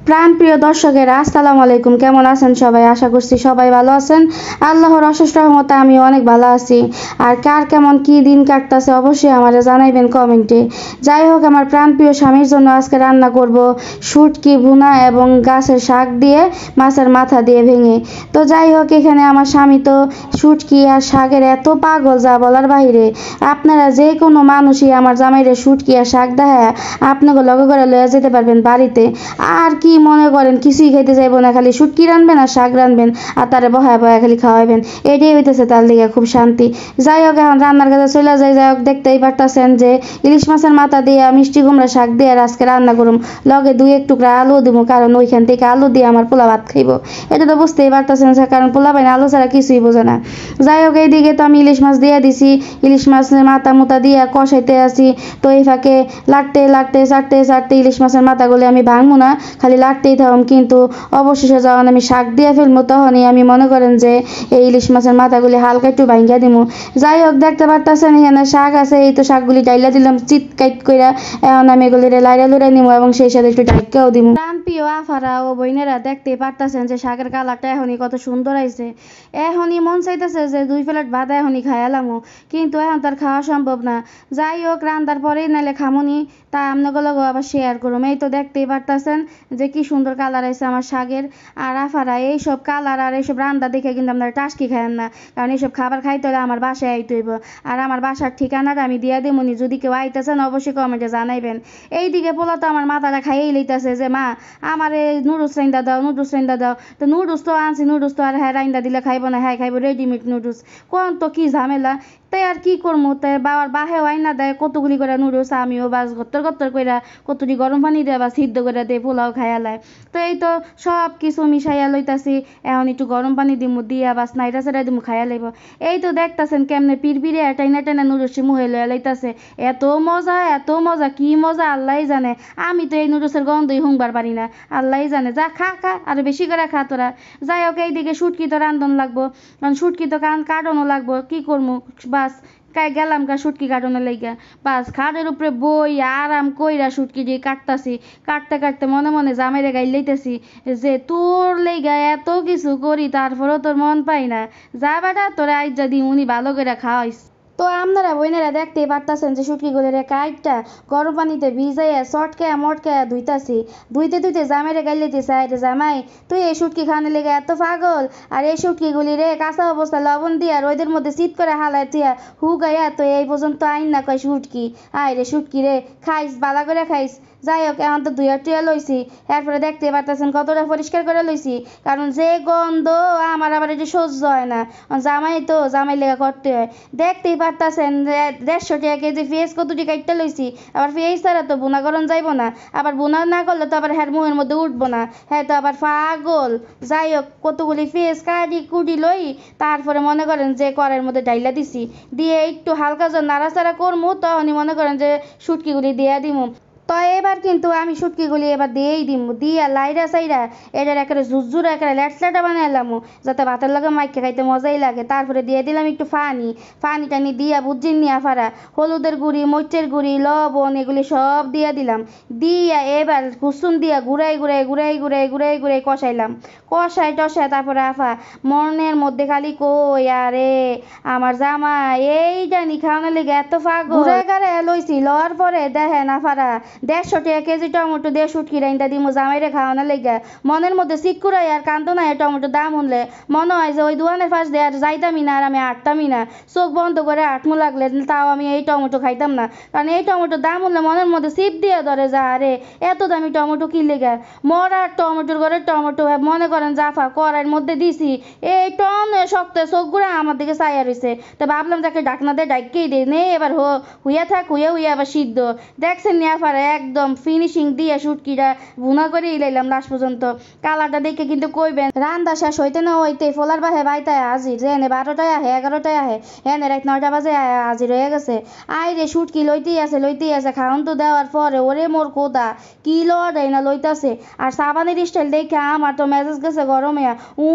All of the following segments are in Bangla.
প্রাণপ্রিয় দর্শকেরা আসসালামু আলাইকুম। কেমন আছেন সবাই? আশা করছি সবাই ভালো আছেন। আল্লাহর অশেষ রহমতে আমি অনেক ভালো আছি। আর কার কেমন কি দিন কাটতেছে অবশ্যই আমারে জানাইবেন কমেন্টে। যাই হোক, আমার প্রাণপ্রিয় স্বামীর জন্য আজকে রান্না করব শুটকি ভুনা এবং গাছের শাক দিয়ে মাছের মাথা দিয়ে ভেঙে। তো যাই হোক, এখানে আমার স্বামী তো শুটকি আর শাকের এত পাগল যা বলার বাহিরে। আপনারা যে কোনো মানুষই আমার জামাইরে শুটকি আর শাক দেখায় আপনাকে লগে করে লয়ে যেতে পারবেন বাড়িতে। আর কি মনে করেন কিছুই খাইতে যাইব না, খালি শুটকি রানবেন আর শাক রানবেন আর তারে বহায় বহায় খালি খাওয়াইবেন, এটাই হইতেছে তার লিগে খুব শান্তি। যাই হোক, এখন রান্নার কাছে চলে যাই। যাই হোক, দেখতেই পারতেছেন যে ইলিশ মাছের মাথা দিয়ে মিষ্টি কুমড়া শাক দিয়ে আজকে রান্না করুম, লগে দুই এক টুকরা আলু দিব, কারণ ওইখান থেকে আলু দিয়ে আমার পোলা ভাত খাইব। এটা তো বুঝতেই পারতেছেন, কারণ পোলা পাইন আলু ছাড়া কিছুই বোঝে না। যাই হোক, এইদিকে তো আমি ইলিশ মাছ দিয়ে দিছি, ইলিশ মাছের মাথা মুতা দিয়ে কষাইতে আছি। তো এই ফাঁকে লাটতে লাটতে চাটতে চাটতে ইলিশ মাছের মাথাগুলি আমি ভাঙবো না, খালি লাটতেই থাকুম। কিন্তু অবশেষে যখন আমি শাক দিয়ে ফেলবো তখনই আমি মনে করেন যে এই ইলিশ মাছের মাথাগুলি হালকা একটু ভাঙ্গা দিব। যাই হোক, দেখতে পারতেছেন এখানে শাক আছে, এই তো শাকগুলি ডাইলা দিলাম চিত কাইট কইরা। এখন আমি এগুলিরে লাইরা লুড়াই নিব এবং সেই সাথে একটু ডাইকাও দিব। প্রিয় আফারা ও বইনেরা, দেখতেই পারতেছেন যে শাকের কালারটা এখনই কত সুন্দর আইছে। এখনই মন চাইতেছে যে 2 প্লেট ভাত এখনই খাইলামো, কিন্তু এখন তার খাওয়া সম্ভব না। যাই হোক, রান্নার পরেই নাইলে খামুনি, তা আপনাদের লগে আবার শেয়ার করুম। এই তো দেখতেই পারতেছেন যে কি সুন্দর কালার আছে আমার শাকের। আর আফারা, এইসব কালার আর এইসব রান্না দেখে কিন্তু আপনারা টাস্কি খায়েন না, কারণ এইসব খাবার খাইতে হলে আমার বাসায় আইতে হইব। আর আমার বাসার ঠিকানাটা আমি দিয়ে দেবনি, যদি কেউ আইতেছেন অবশ্যই কমেন্টে জানাইবেন। এইদিকে পোলা তো আমার মাথাটা খাইয়েই লইতেছে যে মা আমারে নুডলস রাইন্দা দাও, নুডলস রাইন্দা দাও। তো নুডলস তো আনছি, নুডলস তো আর হ্যাঁ রাইন্দা দিলে খাইব না, হ্যাঁ খাইব রেডিমেড নুডলস। কোন তো কি ঝামেলা। তাই আর কি করবো, তাই বাবার বাহেও আইনা দেয় কতগুলি করে নুডলস, আমিও বাস গত্তর গত্তর কইরা কতটি গরম পানি দেয় বা সিদ্ধ করে দেয়, পোলাও খাইয়ালায়। তো এই তো সব কিছু মিশাইয়া লইতাছি, এখন একটু গরম পানি দিমু, দিয়া বাস নাইরা সেরা দিমু, খাইয়া লাইব। এই তো দেখতাছেন কেমনে পিরপিরে টাইনা টাইনা নুডলস মুহে লইয়া লইতাছে। এত মজা, এত মজা, কি মজা আল্লাহই জানে। আমি তো এই নুডলসের গন্ধই হুংবার পারি না, আল্লাহই জানে। যা খা খা, আর বেশি করে খা তোরা। যাই হোক, এইদিকে শুটকি তো রান্ধন লাগবো, কারণ শুটকি তো কাটনও লাগবো, কি করবো। বাস গেলাম শুটকি কাটনের লাইগা, বাস খাটের উপরে বই আরাম কইরা শুটকি দিয়ে কাটতাছি। কাটতে কাটতে মনে মনে জামাইরে গাই লইতেছি যে তোর লাইগা এত কিছু করি, তারপরেও তোর মন পাই না। যা বেটা, তোরা আইজা দি উনি ভালো করে খাওয়াইস। তো আপনারা বইনেরা দেখতেই পারতেছেন যে শুটকিগুলোর কাইটটা গরম পানিতে ভিজাইয়া চটকায়া মটকায়া ধুইতাছি। ধুইতে ধুইতে জামাইরে গাইলেতেছে, আরে জামাই তুই এই শুটকি খাওয়ানোর লেগে এত পাগল, আর এই শুটকিগুলি রে কাঁচা অবস্থা লবণ দিয়া রোদের মধ্যে শীত করে হালাই থিয়া হুগাইয়া তো এই পর্যন্ত আইন না কয় শুটকি। আয় রে শুটকি রে, খাইস বালা করে খাইস। যাই হোক, এখন তো ধুইয়া টুইয়া লইছি, এরপরে দেখতে পারতেছেন কতটা পরিষ্কার করে লইছি, কারণ যে গন্ধ আমার আবার এটা সহ্য হয় না। জামাই তো জামাই লেগে করতে হয়। দেখতেই পারতেছেন 150 টাকা কেজি পেঁয়াজ কতটি কাটতে লইছি। আবার পেঁয়াজ ছাড়া তো বোনা করন যাইব না, আবার বোনা না করলে তো আবার হ্যার মুহের মধ্যে উঠবো না, হ্যাঁ তো আবার পাগল। যাই হোক, কতগুলি পেঁয়াজ কাটি কুটি লই, তারপরে মনে করেন যে কড়াইয়ের মধ্যে ডাইলা দিছি, দিয়ে একটু হালকা যখন নাড়াচাড়া করবো তখনই মনে করেন যে শুটকিগুলি দিয়ে দিমু। তো এবার কিন্তু আমি শুটকিগুলি এবার দিয়েই দিমু, দিয়া লাইরা সাইরা এটার একেবারে ঝুরঝুরা একেবারে ল্যাটলাটা বানাইলাম, যাতে ভাতের লগে মাইকে খাইতে মজাই লাগে। তারপরে দিয়ে দিলাম একটু পানি টানি দিয়া বুঝিন নিয়া ফারা হলুদের গুঁড়ি, মরিচের গুঁড়ি, লবণ এগুলি সব দিয়া দিলাম। দিয়া এবার কুসুম দিয়া ঘুরাই ঘুরাই ঘুরাই ঘুরাই ঘুরাই ঘুরাই কষাইলাম। কষাই টষাই তারপরে আফা মনের মধ্যে খালি কই আরে আমার জামা এই জানি খাওয়ানোর লেগে এত পাগল। ঘুরে গাড়ে লইছি, লওয়ার পরে দেখেন আফারা 150 টাকা কেজি টমেটো দিয়ে শুটকি রাইন্দা দিমু জামাইরে খাওয়ানোর লেগে। মনের মধ্যে চিকুরাই আর কান্দো না, টমেটো দাম উনলে মনে হয় যে ওই দোকানের পাশ দিয়ে আর যাইতামই না, আর আমি আটতামই না। চোখ বন্ধ করে আটমু লাগলে তাও আমি এই টমেটো খাইতাম না, কারণ এই টমেটো দাম উনলে মনের মধ্যে চিপ দিয়ে ধরে যা আরে এত দামি টমেটো কি লেগে। মরার টমেটোর ঘরে টমেটো মনে করেন জাফা কড়াইয়ের মধ্যে দিছি, এই টন শক্ত চোখগুলো আমার দিকে চাইয়া রয়েছে। তো ভাবলাম যাকে ডাকনা দিয়ে ডাইকেই দে নে, এবার হুইয়া থাক, হুইয়া হুইয়া আবার সিদ্ধ। দেখছেন নিয়া পারে একদম ফিনিশিং দিয়ে শুটকিটা ভুনা করে ইলাইলাম লাস্ট পর্যন্ত। কালারটা দেখে কিন্তু কইবেন রান্না শেষ হইতে না হইতে ফোলার বাহে বাইতায় হাজির, যে এনে 12টায় আহে 11টায় আহে, এনে রাত 9টা বাজে হাজির হয়ে গেছে। আই রে শুটকি লইতেই আছে খাওন তো দেওয়ার পরে ওরে মোর কোদা কি লড়াই না লইতাছে। আর সাবানের স্টাইল দেখে আমার তো মেজাজ গেছে গরমে, উ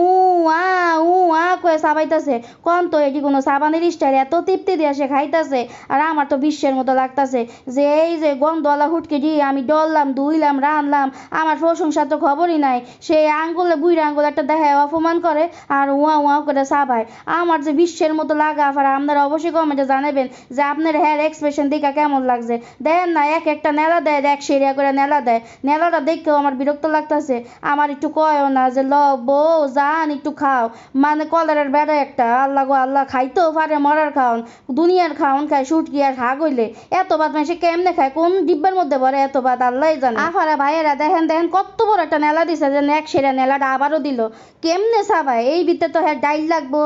আ কয়ে সাবাইতাছে। কম তো এটি কোনো সাবানের স্টাইল, এত তৃপ্তি দিয়ে সে খাইতাছে, আর আমার তো বিশ্বের মতো লাগতাছে যে এই যে গন্ধওয়ালা হুটকে দিয়ে আমি ডললাম ধুইলাম রানলাম আমার প্রশংসা তো খবরই নাই। সেই আঙ্গুলে বুইড়া আঙ্গুল একটা দেখায় অপমান করে আর উয়া উয়া করে চাবায়। আমার যে বিশ্বের মতো লাগা আফারা আপনারা অবশ্যই কমেন্টে জানাবেন যে আপনার হেয়ার এক্সপ্রেশন দেখা কেমন লাগছে। দেখেন না এক একটা নেলা দেয় এক সেরিয়া করে নেলা দেয়, নেলাটা দেখেও আমার বিরক্ত লাগতেছে। আমার একটু কয়ও না যে বউ যান একটু খাও, মানে কলারের বেড়া একটা আল্লাহ গো আল্লাহ, খাইতেও পারে মরার খাওন, দুনিয়ার খাওন খায় সুটকি আর হাগ হইলে। এত ভাত মাসে কেমনে খায়, কোন ডিব্বার মধ্যে ভরে এত ভাত আল্লাহ জানে। আফারা ভাইয়েরা দেখেন দেখেন কত বড় একটা নেলা দিছে যে এক সেরা নেলাটা আবারও দিল। কেমনে চাবায় এই ভিতরে তো হ্যাঁ ডাইল লাগবো,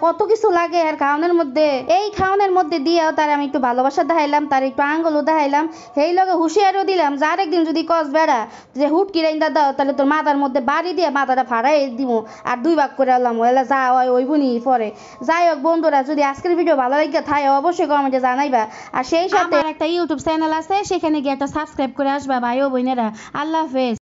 কত কিছু লাগে আর খাওয়ানোর মধ্যে। এই খাওয়ানোর মধ্যে দিয়েও তার আমি একটু ভালোবাসা দেখাইলাম, তার একটু আঙ্গুলও দেখাইলাম, সেই লগে হুঁশিয়ারও দিলাম যে আরেকদিন যদি কস বেড়া যে হুটকি রাইন্দা দাও তাহলে তোর মাথার মধ্যে বাড়ি দিয়ে মাথাটা ফাড়াই দিব আর 2 ভাগ করে আনলাম। এলা যা হয় ওই বুনি পরে। যাই হোক বন্ধুরা, যদি আজকের ভিডিও ভালো লাগে থাকে অবশ্যই কমেন্টে জানাইবা। আর সেই সাথে একটা ইউটিউব চ্যানেল আছে, সেখানে গিয়ে একটা সাবস্ক্রাইব করে আসবা ভাই ও বোনেরা। আল্লাহ হাফেজ।